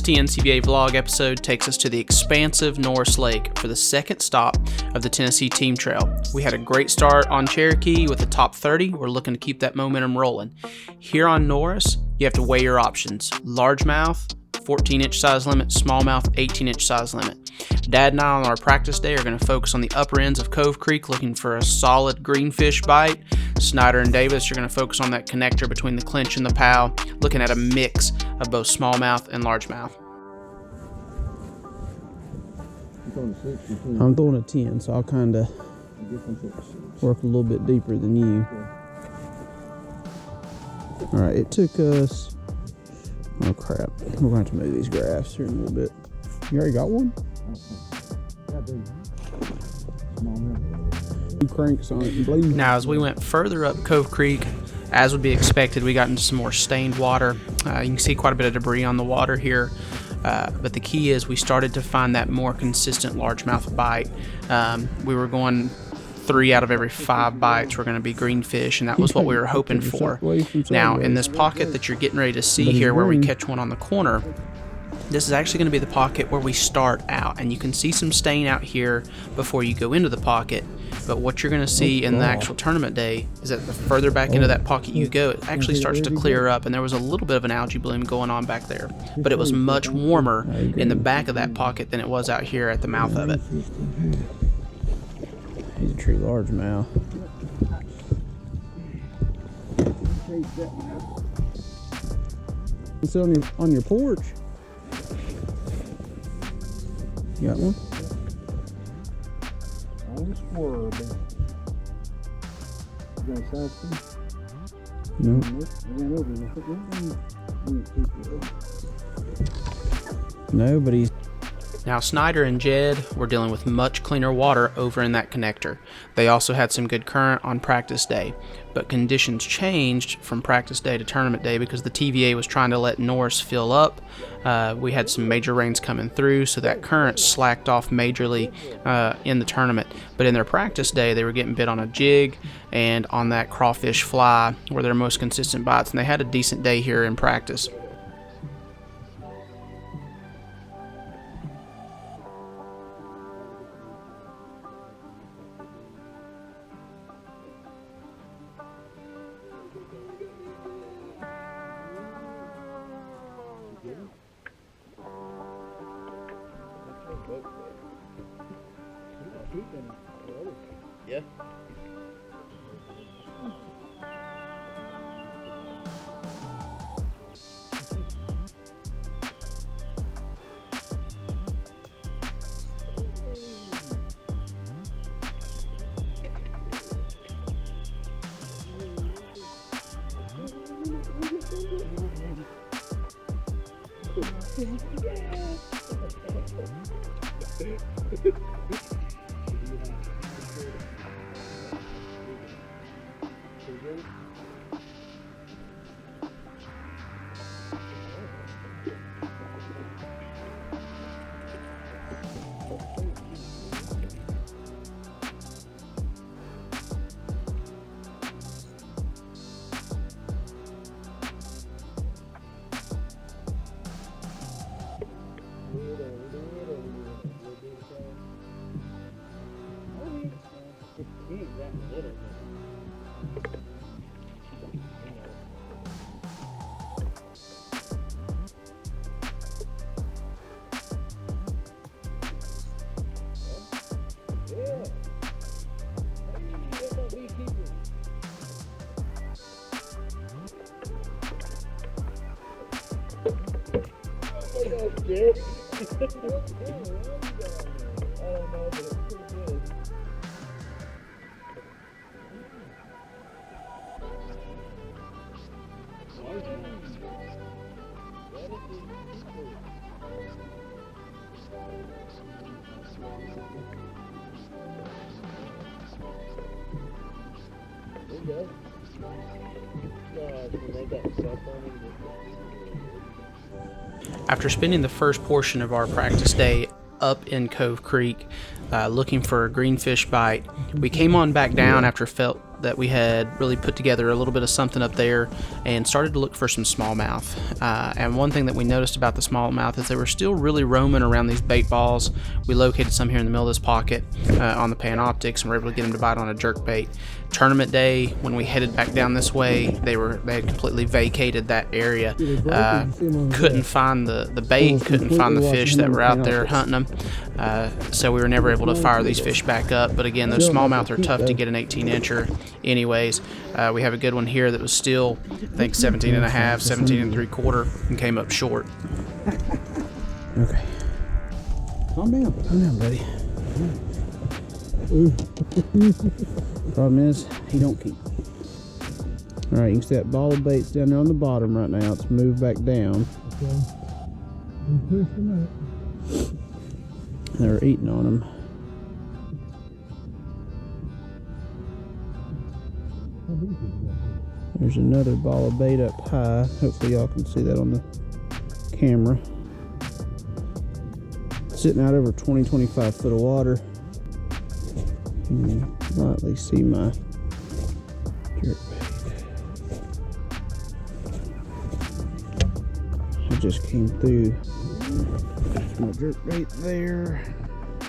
This TNCBA vlog episode takes us to the expansive Norris Lake for the second stop of the Tennessee Team Trail. We had a great start on Cherokee with the top 30. We're looking to keep that momentum rolling. Here on Norris, you have to weigh your options. Largemouth, 14-inch size limit, smallmouth, 18-inch size limit. Dad and I on our practice day are going to focus on the upper ends of Cove Creek looking for a solid greenfish bite. Snyder and Davis are going to focus on that connector between the clinch and the pow, looking at a mix of both smallmouth and largemouth. I'm throwing a 10, so I'll kind of work a little bit deeper than you. Alright, it took us... Oh crap, we're going to have to move these graphs here in a little bit. You already got one? Two cranks on it. Now, as we went further up Cove Creek, as would be expected, we got into some more stained water. You can see quite a bit of debris on the water here, but the key is we started to find that more consistent largemouth bite. We were going 3 out of every 5 bites were going to be greenfish, and that was what we were hoping for. Now, in this pocket that you're getting ready to see here where we catch one on the corner, this is actually going to be the pocket where we start out, and you can see some stain out here before you go into the pocket. But what you're going to see in the actual tournament day is that the further back into that pocket you go, it actually starts to clear up, and there was a little bit of an algae bloom going on back there. But it was much warmer in the back of that pocket than it was out here at the mouth of it. He's a true largemouth. It's on your porch. You got one? No, but he's... Now, Snyder and Jed were dealing with much cleaner water over in that connector. They also had some good current on practice day, but conditions changed from practice day to tournament day because the TVA was trying to let Norris fill up. We had some major rains coming through, so that current slacked off majorly in the tournament. But in their practice day, they were getting bit on a jig and on that crawfish fly were their most consistent bites, and they had a decent day here in practice. Yeah. After spending the first portion of our practice day up in Cove Creek looking for a greenfish bite, we came on back down after that we had really put together a little bit of something up there and started to look for some smallmouth. And one thing that we noticed about the smallmouth is they were still really roaming around these bait balls. We located some here in the middle of this pocket on the Panoptics, and we were able to get them to bite on a jerk bait. Tournament day, when we headed back down this way, they had completely vacated that area. Couldn't find the bait, couldn't find the fish that were out there hunting them. So we were never able to fire these fish back up. But again, those smallmouth are tough to get an 18-incher anyways. We have a good one here that was still, I think, 17 and a half, 17 and 3/4, and came up short. Okay. Calm down, buddy. Problem is, he don't keep. All right, you can see that ball of bait's down there on the bottom right now. It's moved back down. Okay. I'm pushing up. They're eating on them. There's another ball of bait up high. Hopefully y'all can see that on the camera. Sitting out over 20-25 foot of water. You can lightly see my jerk bait. I just came through. There's my jerk bait there.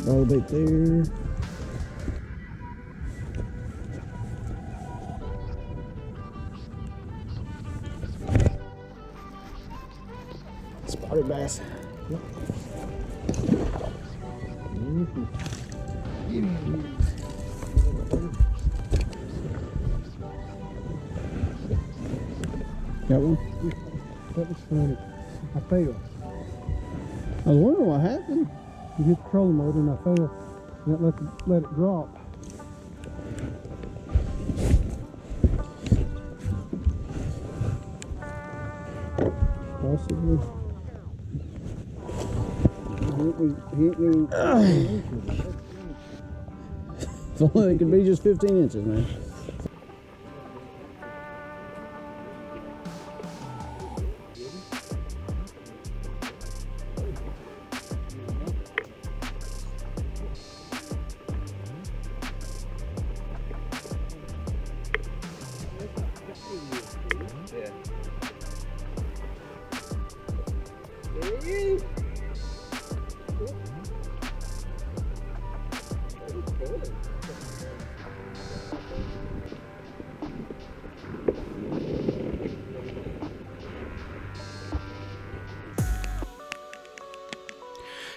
Ball of bait there. Spotted bass. Got one? That was funny. I failed. I was wondering what happened. You hit the trolling motor and I failed. And that let it drop. Possibly. If only it could be just 15 inches, man.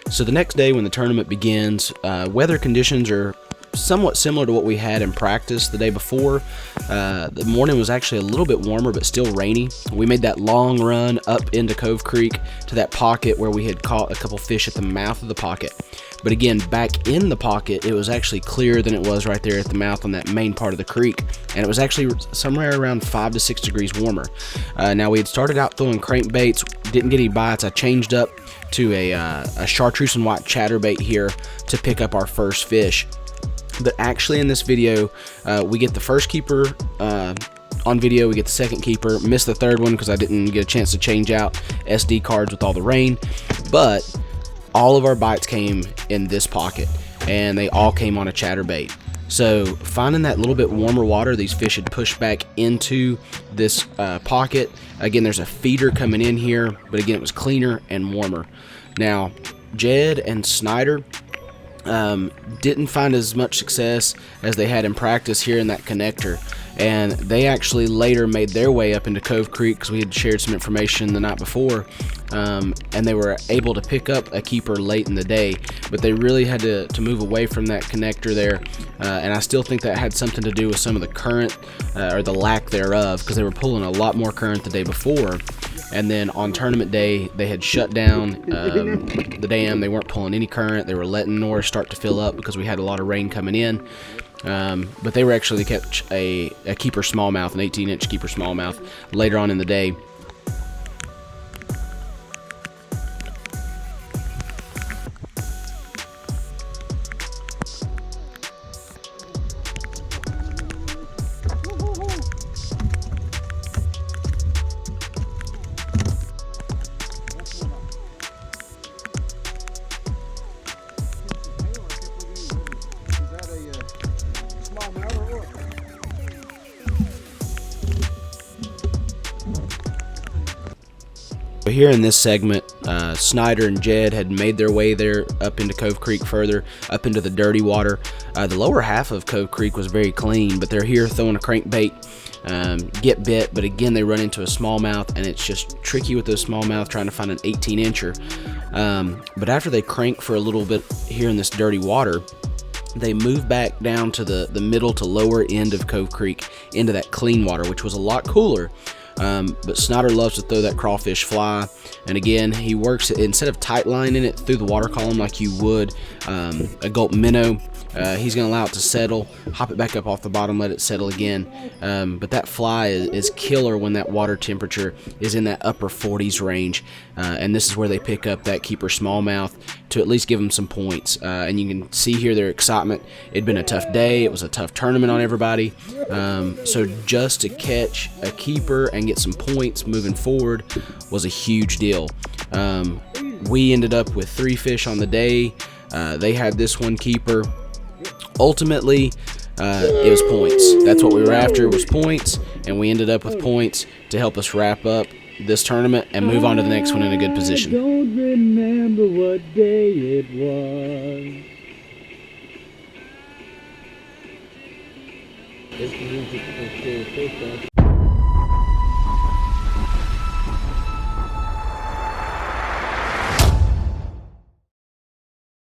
So the next day when the tournament begins, weather conditions are somewhat similar to what we had in practice the day before. The morning was actually a little bit warmer but still rainy. We made that long run up into Cove Creek to that pocket where we had caught a couple fish at the mouth of the pocket. But again, back in the pocket, it was actually clearer than it was right there at the mouth on that main part of the creek. And it was actually somewhere around 5 to 6 degrees warmer. Now we had started out throwing crankbaits, didn't get any bites. I changed up to a chartreuse and white chatterbait here to pick up our first fish. But actually in this video, we get the first keeper on video, we get the second keeper, missed the third one because I didn't get a chance to change out SD cards with all the rain. But all of our bites came in this pocket, and they all came on a chatterbait. So finding that little bit warmer water, these fish had pushed back into this pocket. Again, there's a feeder coming in here, but again, it was cleaner and warmer. Now, Jed and Snyder didn't find as much success as they had in practice here in that connector, and they actually later made their way up into Cove Creek because we had shared some information the night before, and they were able to pick up a keeper late in the day, but they really had to move away from that connector there, and I still think that had something to do with some of the current or the lack thereof, because they were pulling a lot more current the day before. And then on tournament day, they had shut down the dam. They weren't pulling any current. They were letting Norris start to fill up because we had a lot of rain coming in. But they were actually to catch a keeper smallmouth, an 18-inch keeper smallmouth, later on in the day. Here in this segment, Snyder and Jed had made their way there up into Cove Creek further, up into the dirty water. The lower half of Cove Creek was very clean, but they're here throwing a crankbait, get bit, but again they run into a smallmouth, and it's just tricky with those smallmouth trying to find an 18-incher. But after they crank for a little bit here in this dirty water, they move back down to the middle to lower end of Cove Creek into that clean water, which was a lot cooler. But Snyder loves to throw that crawfish fly, and again he works it, instead of tight lining it through the water column like you would a gulp minnow, he's going to allow it to settle, hop it back up off the bottom, let it settle again. But that fly is killer when that water temperature is in that upper 40s range, and this is where they pick up that keeper smallmouth to at least give them some points. And you can see here their excitement. It'd been a tough day, it was a tough tournament on everybody, so just to catch a keeper and get some points moving forward was a huge deal. We ended up with 3 fish on the day. They had this one keeper. Ultimately, it was points. That's what we were after, was points, and we ended up with points to help us wrap up this tournament and move on to the next one in a good position. I don't remember what day it was. This music is still